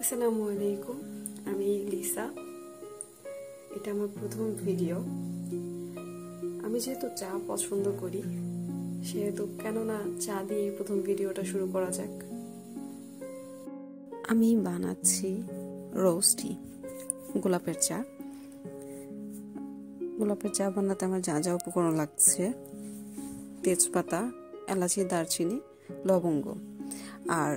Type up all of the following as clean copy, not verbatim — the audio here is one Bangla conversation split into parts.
আসসালামু আলাইকুম, আমি লিসা। এটা আমার প্রথম ভিডিও। আমি যেহেতু চা পছন্দ করি, সেহেতু কেননা চা দিয়ে প্রথম ভিডিওটা শুরু করা যাক। আমি বানাচ্ছি রোস্টি, গোলাপের চা। গোলাপের চা বানাতে আমার যা যা উপকরণ লাগছে: তেজপাতা, এলাচি, দারচিনি, লবঙ্গ। আর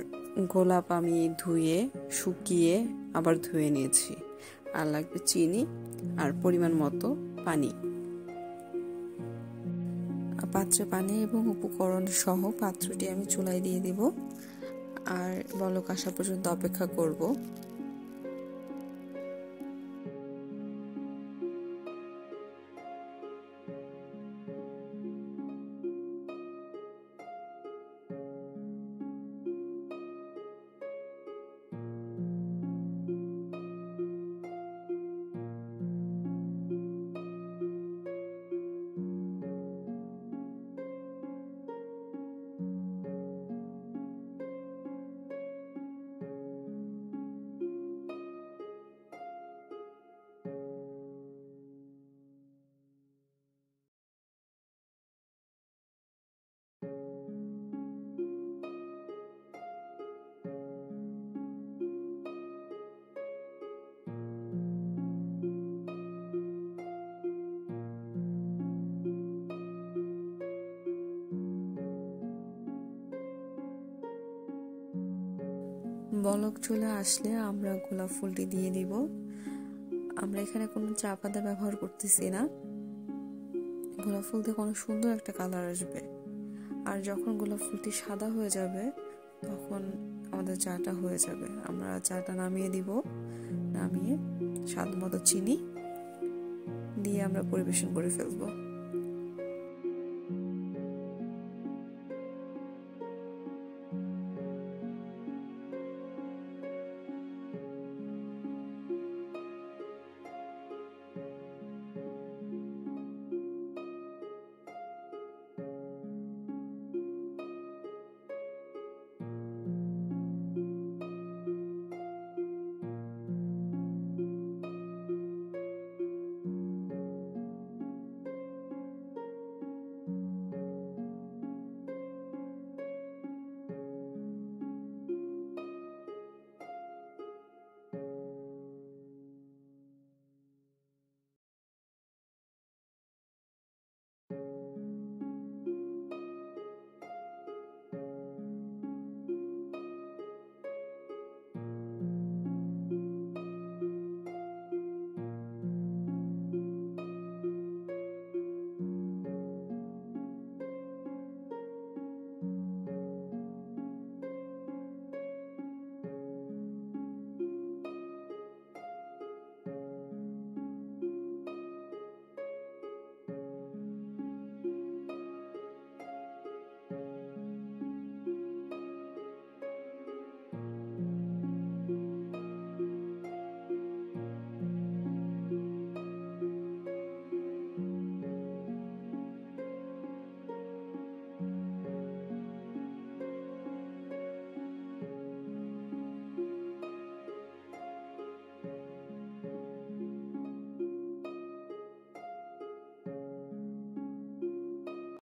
গোলাপ আমি ধুয়ে শুকিয়ে আবার ধুয়ে নিয়েছি। আর লাগবে চিনি আর পরিমাণ মতো পানি। পাত্রে পানি এবং উপকরণ সহ পাত্রটি আমি চুলায় দিয়ে দিব আর বলক আসা পর্যন্ত অপেক্ষা করব। বলক চলে আসলে আমরা গোলাপ ফুলটি দিয়ে দিব। আমরা এখানে কোনো চা পাতা ব্যবহার করতেছি না। গোলাপ ফুল থেকে অনেক সুন্দর একটা কালার আসবে। আর যখন গোলাপ ফুলটি সাদা হয়ে যাবে তখন আমাদের চাটা হয়ে যাবে। আমরা চাটা নামিয়ে দিব। নামিয়ে স্বাদ মতো চিনি দিয়ে আমরা পরিবেশন করে ফেলবো।